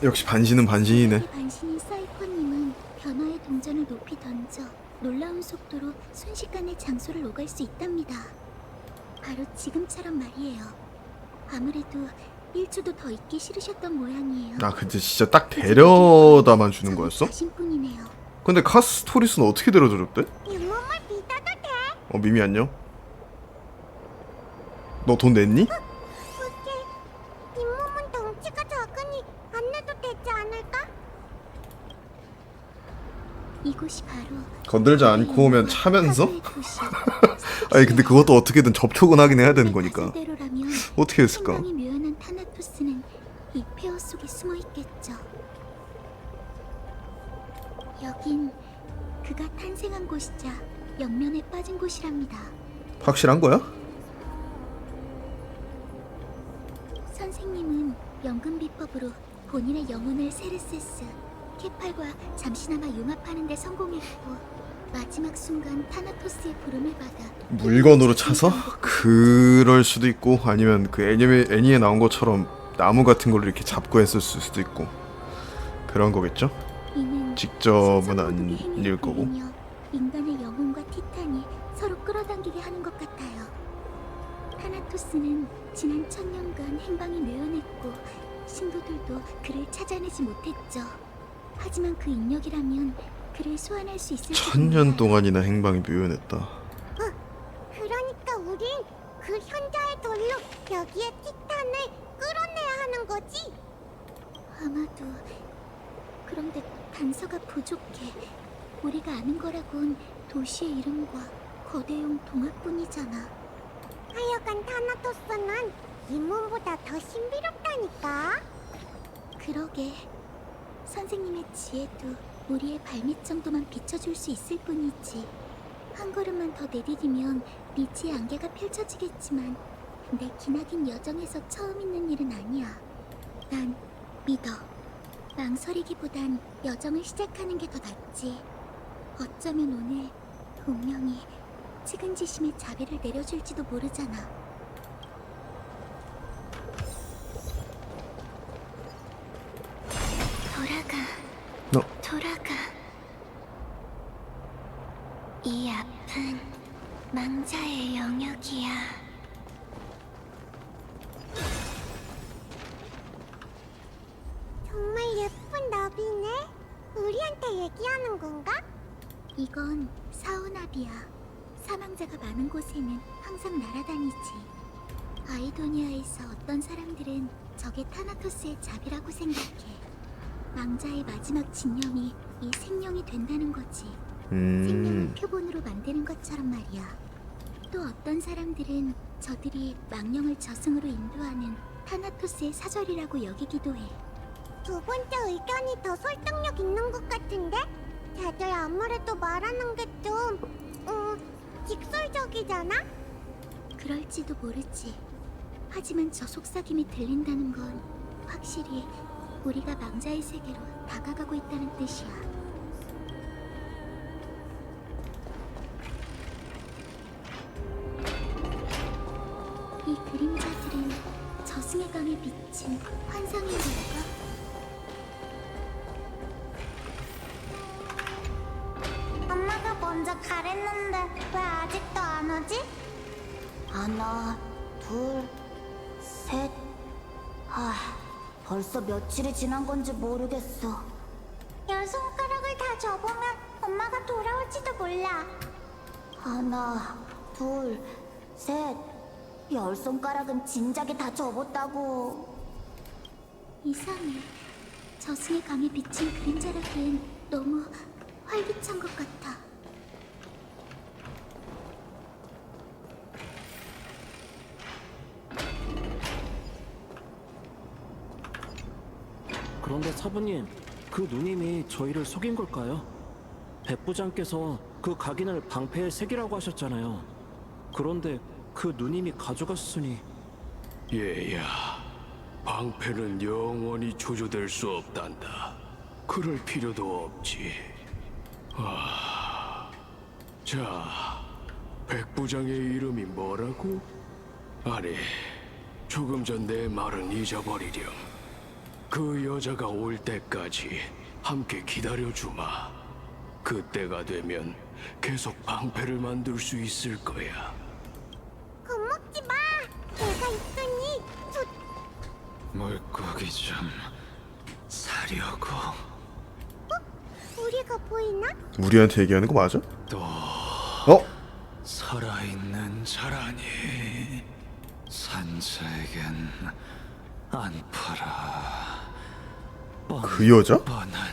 역시 반신은 반신이네. 반신인 사이퍼님은 변화의 동전을 높이 던져 놀라운 속도로 순식간에 장소를 오갈 수 있답니다. 바로 지금처럼 말이에요. 아무래도 1초도 더 있기 싫으셨던 모양이에요. 근데 진짜 딱 데려다만 주는 거였어? 자신뿐이네요. 근데 카스토리스는 어떻게 데려다줬대? 잇몸을 믿어도 돼? 미미 안녕? 너 돈 냈니? 그게 잇몸은 덩치가 작으니 안 내도 되지 않을까? 이곳이 바로 건들지 않고 오면 차면서? 카드의 도시. 아니 근데 그것도 어떻게든 접촉은 하긴 해야 되는 거니까. 대로라면 어떻게 했을까? 생명이 묘연한 타나토스는 이 폐허 속에 숨어 있겠죠. 여긴 그가 탄생한 곳이자 영면에 빠진 곳이랍니다. 확실한 거야? 선생님은 연금 비법으로 본인의 영혼을 세르세스, 케팔과 잠시나마 융합하는 데 성공했고 마지막 순간 타나토스의 부름을 받아 물건으로 차서? 그럴 수도 있고 아니면 그 애니에 나온 것처럼 나무 같은 걸로 이렇게 잡고 했을 수도 있고 그런 거겠죠? 이는 직접은 아닐 거고. 인간의 영혼과 티탄이 서로 끌어당기게 하는 것 같아요. 타나토스는 지난 1000년간 행방이 묘연했고 신도들도 그를 찾아내지 못했죠. 하지만 그 인력이라면 그를 소환할 수 있을 1000년 동안이나 행방이 묘연했다. 그러니까 우린 그 현자의 돌로 여기에 티탄을 끌어내야 하는 거지? 아마도. 그런데 단서가 부족해. 우리가 아는 거라곤 도시의 이름과 거대용 동화뿐이잖아. 하여간 타나토스는 이문보다 더 신비롭다니까. 그러게. 선생님의 지혜도 우리의 발밑 정도만 비춰줄 수 있을 뿐이지. 한 걸음만 더 내디디면 미지의 안개가 펼쳐지겠지만 내 기나긴 여정에서 처음 있는 일은 아니야. 난 믿어. 망설이기보단 여정을 시작하는 게 더 낫지. 어쩌면 오늘 운명이 측은지심의 자비를 내려줄지도 모르잖아. 돌아가. 이 앞은 망자의 영역이야. 정말 예쁜 나비네. 우리한테 얘기하는 건가? 이건 사오나비야. 사망자가 많은 곳에는 항상 날아다니지. 아이도니아에서 어떤 사람들은 저게 타나토스의 자비라고 생각해. 망자의 마지막 진념이 이 생명이 된다는 거지. 생명을 표본으로 만드는 것처럼 말이야. 또 어떤 사람들은 저들이 망령을 저승으로 인도하는 타나토스의 사절이라고 여기기도 해. 두 번째 의견이 더 설득력 있는 것 같은데? 다들 아무래도 말하는 게 좀 직설적이잖아? 그럴지도 모르지. 하지만 저 속삭임이 들린다는 건 확실히 우리가 망자의 세계로 다가가고 있다는 뜻이야. 이 그림자들은 저승의 강에 비친 환상인 걸까? 엄마가 먼저 가랬는데 왜 아직도 안 오지? 하나, 둘, 셋. 벌써 며칠이 지난 건지 모르겠어. 10손가락을 다 접으면 엄마가 돌아올지도 몰라. 하나, 둘, 셋. 10손가락은 진작에 다 접었다고. 이상해. 저승의 강에 비친 그림자라기엔 너무 활기찬 것 같아. 그런데 사부님, 그 누님이 저희를 속인 걸까요? 백부장께서 그 각인을 방패의 색이라고 하셨잖아요. 그런데 그 누님이 가져갔으니 얘야, 방패는 영원히 조조될 수 없단다. 그럴 필요도 없지. 자, 백부장의 이름이 뭐라고? 아니, 조금 전 내 말은 잊어버리렴. 그 여자가 올 때까지 함께 기다려주마. 그때가 되면 계속 방패를 만들 수 있을 거야. 겁먹지 마. 내가 있으니 물고기 좀 사려고. 우리가 보이나? 우리한테 얘기하는 거 맞아? 또 어? 살아있는 자라니. 산자에겐 안 팔아. 그 여자? 뻔한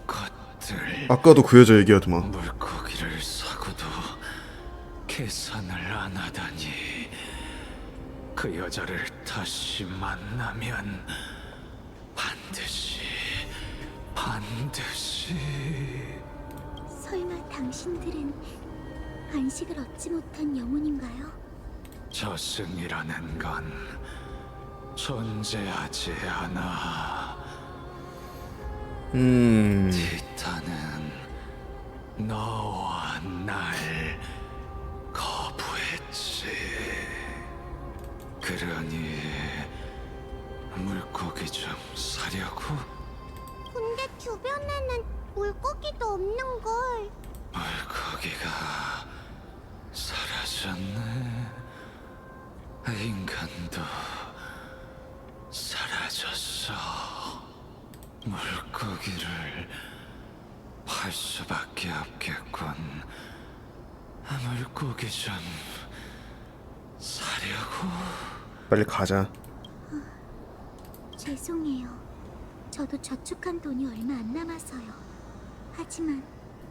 것들. 아까도 그 여자 얘기하더만. 물고기를 사고도 계산을 안 하다니. 그 여자를 다시 만나면 반드시 설마 당신들은 안식을 얻지 못한 영혼인가요? 저승이라는 건 존재하지 않아. 티탄은 너와 날 거부했지. 그러니 물고기 좀 사려고? 근데 주변에는 물고기도 없는 걸. 물고기가 사라졌네. 인간도 사라졌어. 물고기를 팔 수밖에 없겠군. 물고기 좀 사려고. 빨리 가자. 죄송해요. 저도 저축한 돈이 얼마 안 남아서요. 하지만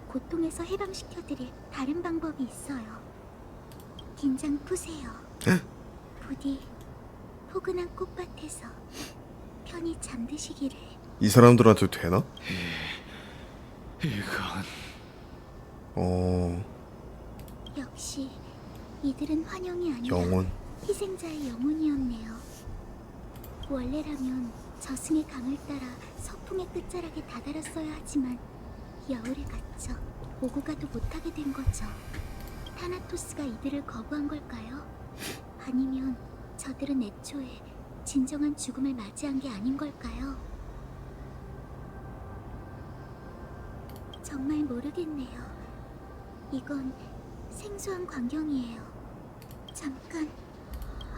고통에서 해방시켜드릴 다른 방법이 있어요. 긴장 푸세요. 부디 포근한 꽃밭에서 편히 잠드시기를. 이 사람들한테 되나? 이건 역시 이들은 환영이 아니라 영혼. 희생자의 영혼이었네요. 원래라면 저승의 강을 따라 서풍의 끝자락에 다다랐어야 하지만 여울에 갇혀 오고 가도 못하게 된 거죠. 타나토스가 이들을 거부한 걸까요? 아니면 저들은 애초에 진정한 죽음을 맞이한 게 아닌 걸까요? 정말 모르겠네요. 이건 생소한 광경이에요. 잠깐,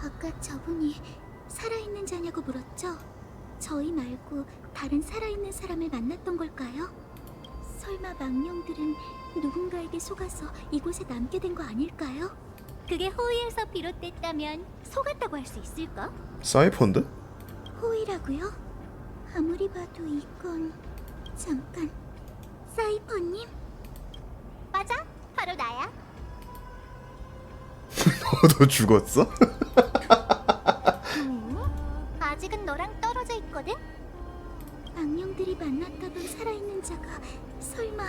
아까 저분이 살아있는 자냐고 물었죠? 저희 말고 다른 살아있는 사람을 만났던 걸까요? 설마 망령들은 누군가에게 속아서 이곳에 남게 된 거 아닐까요? 그게 호위에서 비롯됐다면 속았다고 할 수 있을까? 사이퍼인데? 호위라고요? 아무리 봐도 이건... 잠깐... 사이퍼님? 맞아, 바로 나야. 너 죽었어? 아직은 너랑 떨어져 있거든? 망령들이 만났다던 살아있는 자가 설마...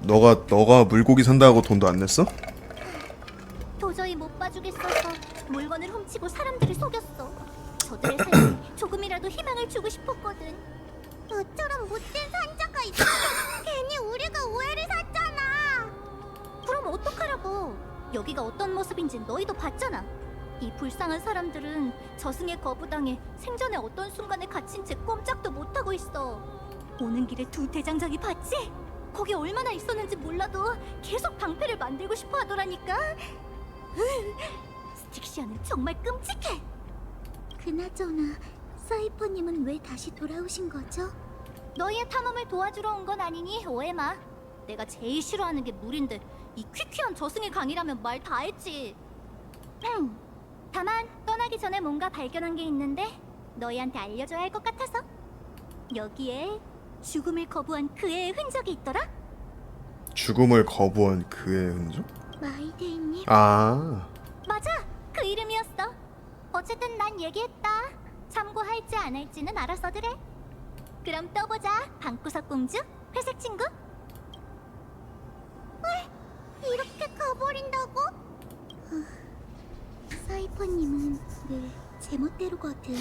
너가 물고기 산다고 돈도 안 냈어? 도저히 못 봐주겠어서 물건을 훔치고 사람들을 속였어. 저들의 삶에 조금이라도 희망을 주고 싶었거든. 너처럼 못된 산자가 있어. 괜히 우리가 오해를 샀잖아. 그럼 어떡하라고. 여기가 어떤 모습인지 너희도 봤잖아. 이 불쌍한 사람들은 저승에 거부당해 생전에 어떤 순간에 갇힌 채 꼼짝도 못하고 있어. 오는 길에 두 대장장이 봤지? 거기 얼마나 있었는지 몰라도 계속 방패를 만들고 싶어 하더라니까. 스틱시아는 정말 끔찍해. 그나저나 사이퍼님은 왜 다시 돌아오신 거죠? 너희의 탐험을 도와주러 온 건 아니니 오해 마. 내가 제일 싫어하는 게 물인데 이 퀴퀴한 저승의 강이라면 말 다 했지. 다만 떠나기 전에 뭔가 발견한 게 있는데 너희한테 알려줘야 할 것 같아서. 여기에 죽음을 거부한 그 애의 흔적이 있더라? 죽음을 거부한 그의 흔적? 마이데이님. 아, 맞아, 그 이름이었어. 어쨌든 난 얘기했다. 참고할지 안 할지는 알아서들 해. 그럼 또 보자, 방구석 공주, 회색 친구. 왜 이렇게 가버린다고? 사이퍼님은 늘 제멋대로거든.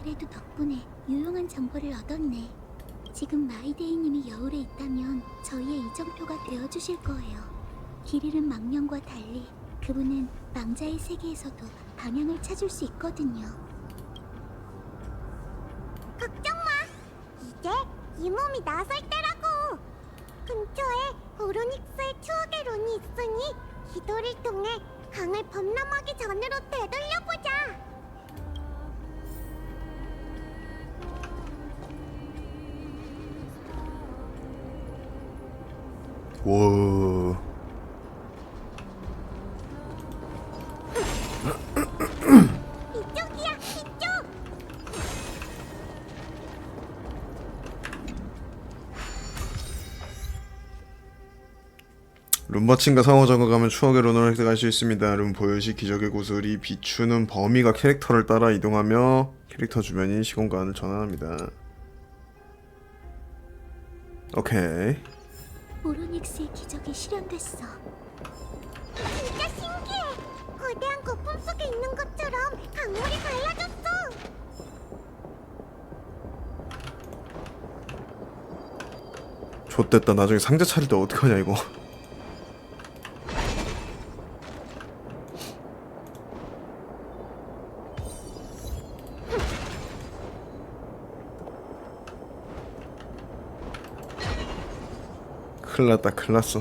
그래도 덕분에 유용한 정보를 얻었네. 지금 마이데이님이 여울에 있다면 저희의 이정표가 되어주실 거예요. 길 잃은 망령과 달리 그분은 망자의 세계에서도 방향을 찾을 수 있거든요. 걱정 마. 이제 이 몸이 나설 때라고. 근처에 오로닉스의 추억의 룬이 있으니 기도를 통해 강을 범람하기 전으로 되돌려보자. 와. 이쪽이야, 이쪽. 룸버친과 상호작용을 가면 추억의 룬을 획득할 수 있습니다. 룸 보여시 기적의 구슬이 비추는 범위가 캐릭터를 따라 이동하며 캐릭터 주변인 시공간을 전환합니다. 오케이. 오로닉스의 기적이 실현됐어. 진짜 신기해. 거대한 거품 속에 있는 것처럼 강물이 갈라졌어. 좆됐다. 나중에 상자 차릴 때 어떡하냐 이거. 큰일났다, 큰일났어.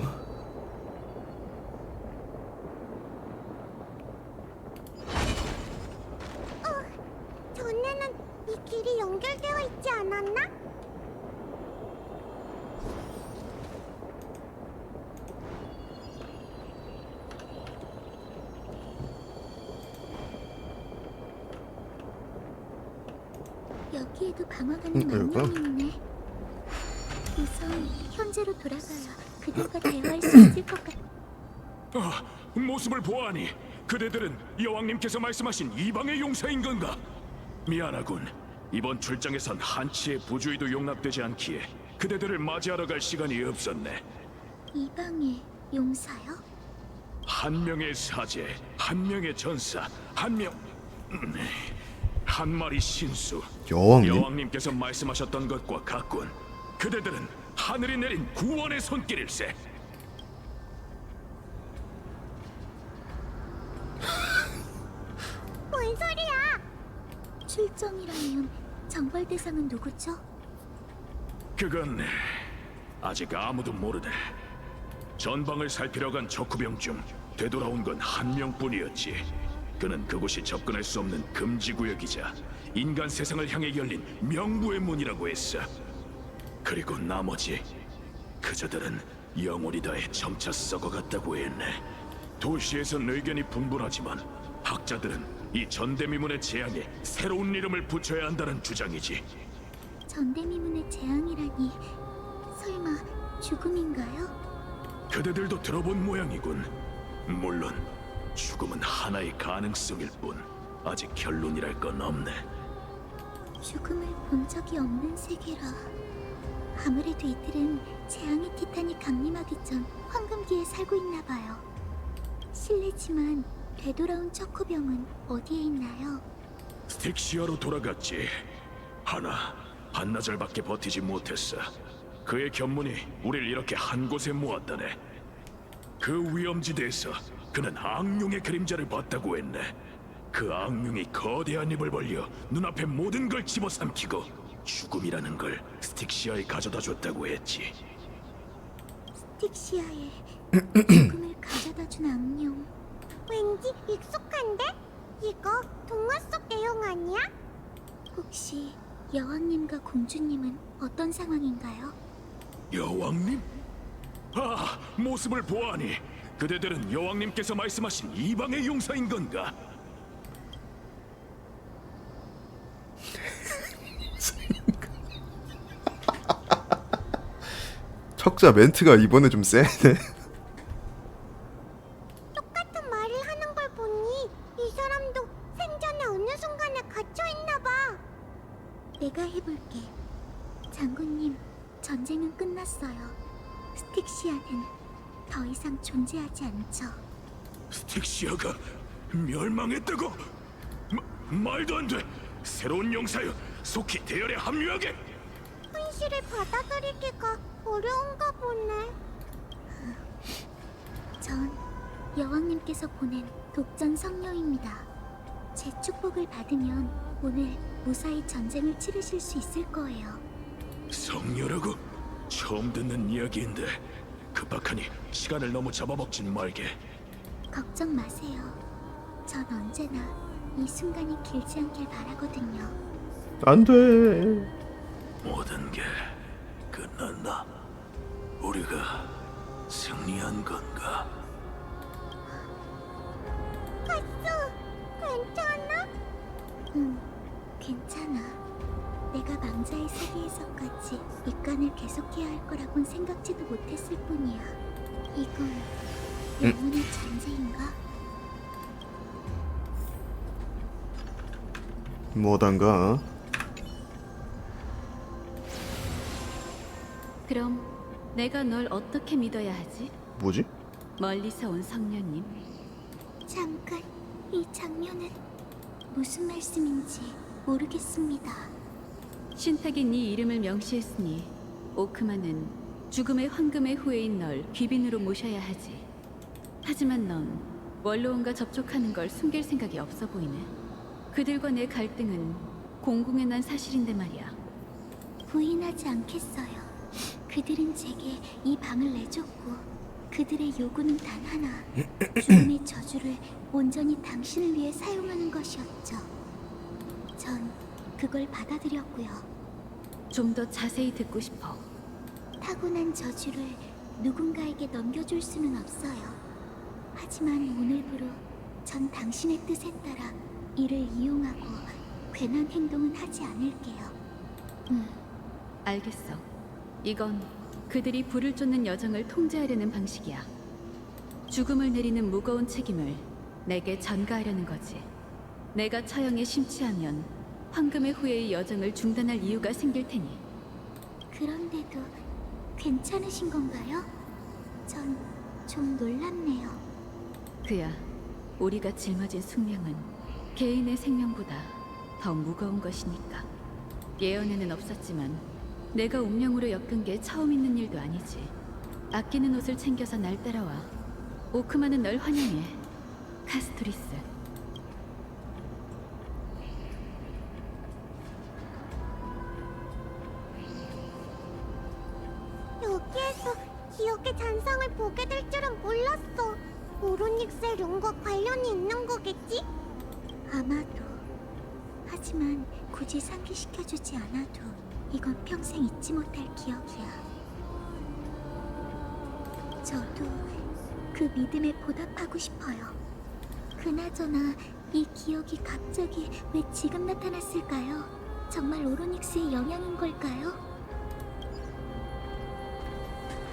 전에는 이 길이 연결되어 있지 않았나? 여기에도 방어가는 여기구나. 망령이 있네. 우선 현재로 돌아가야 그들과 대화할 수 있을 것 같아. 모습을 보아하니 그대들은 여왕님께서 말씀하신 이방의 용사인 건가? 미안하군. 이번 출장에선 한치의 부주의도 용납되지 않기에 그대들을 맞이하러 갈 시간이 없었네. 이방의 용사요? 한 명의 사제, 한 명의 전사, 한 마리 신수. 여왕님? 여왕님께서 말씀하셨던 것과 같군. 그대들은 하늘이 내린 구원의 손길일세. 뭔 소리야? 출정이라면 정벌 대상은 누구죠? 그건 아직 아무도 모르네. 전방을 살피러 간 적후병 중 되돌아온 건 한 명뿐이었지. 그는 그곳이 접근할 수 없는 금지 구역이자 인간 세상을 향해 열린 명부의 문이라고 했어. 그리고 나머지 그저들은 영혼이 다해 점차 썩어갔다고 했네. 도시에선 의견이 분분하지만 학자들은 이 전대미문의 재앙에 새로운 이름을 붙여야 한다는 주장이지. 전대미문의 재앙이라니 설마 죽음인가요? 그대들도 들어본 모양이군. 물론 죽음은 하나의 가능성일 뿐 아직 결론이랄 건 없네. 죽음을 본 적이 없는 세계라. 아무래도 이들은 재앙의 티탄이 강림하기 전 황금기에 살고 있나 봐요. 실례지만 되돌아온 척후병은 어디에 있나요? 스틱시아로 돌아갔지. 하나 반나절밖에 버티지 못했어. 그의 견문이 우릴 이렇게 한 곳에 모았다네. 그 위험지대에서 그는 악룡의 그림자를 봤다고 했네. 그 악룡이 거대한 입을 벌려 눈앞에 모든 걸 집어삼키고 죽음이라는 걸 스틱시아에 가져다 줬다고 했지. 스틱시아에 죽음을 가져다준 악룡. 왠지 익숙한데? 이거 동화 속 내용 아니야? 혹시 여왕님과 공주님은 어떤 상황인가요? 여왕님? 아, 모습을 보아하니 그대들은 여왕님께서 말씀하신 이방의 용사인 건가? 척자 멘트가 이번에 좀 세네. 똑같은 말을 하는 걸 보니 이 사람도 생전에 어느 순간에 갇혀있나 봐. 내가 해볼게. 장군님, 전쟁은 끝났어요. 스틱시아는 더 이상 존재하지 않죠. 스틱시아가 멸망했다고? 말도 안 돼! 새로운 용사여, 속히 대열에 합류하게! 현실을 받아들이기가 어려운가 보네. 전 여왕님께서 보낸 독전 성녀입니다. 제 축복을 받으면 오늘 무사히 전쟁을 치르실 수 있을 거예요. 성녀라고? 처음 듣는 이야기인데 급박하니 시간을 너무 잡아먹진 말게. 걱정 마세요. 전 언제나 이 순간이 길지 않길 바라거든요. 안 돼. 모든 게 끝났나? 우리가 승리한 건가? 가수, 괜찮아? 응, 괜찮아. 내가 망자의 세계에서까지 입간을 계속해야 할 거라곤 생각지도 못했을 뿐이야. 이건 영혼의 잔재인가? 뭐단가? 그럼 내가 널 어떻게 믿어야 하지? 뭐지? 멀리서 온 성녀님. 잠깐, 이 장면은 무슨 말씀인지 모르겠습니다. 신탁이 네 이름을 명시했으니 오크마는 죽음의 황금의 후예인 널 귀빈으로 모셔야 하지. 하지만 넌 원로원과 접촉하는 걸 숨길 생각이 없어 보이네. 그들과 내 갈등은 공공연한 사실인데 말이야. 부인하지 않겠어요. 그들은 제게 이 방을 내줬고 그들의 요구는 단 하나. 죽음의 저주를 온전히 당신을 위해 사용하는 것이었죠. 전 그걸 받아들였고요. 좀 더 자세히 듣고 싶어. 타고난 저주를 누군가에게 넘겨줄 수는 없어요. 하지만 오늘부로 전 당신의 뜻에 따라 이를 이용하고 괜한 행동은 하지 않을게요. 알겠어. 이건 그들이 불을 쫓는 여정을 통제하려는 방식이야. 죽음을 내리는 무거운 책임을 내게 전가하려는 거지. 내가 처형에 심취하면 황금의 후예의 여정을 중단할 이유가 생길 테니. 그런데도 괜찮으신 건가요? 전 좀 놀랍네요. 그야, 우리가 짊어진 숙명은 개인의 생명보다 더 무거운 것이니까. 예언에는 없었지만 내가 운명으로 엮은 게 처음 있는 일도 아니지. 아끼는 옷을 챙겨서 날 따라와. 오크마는 널 환영해, 카스토리스. 여기에서 기억의 잔상을 보게 될 줄은 몰랐어. 오로닉스의 룬과 관련이 있는 거겠지? 아마도. 하지만 굳이 상기시켜주지 않아도 이건 평생 잊지 못할 기억이야. 저도 그 믿음에 보답하고 싶어요. 그나저나 이 기억이 갑자기 왜 지금 나타났을까요? 정말 오로닉스의 영향인 걸까요?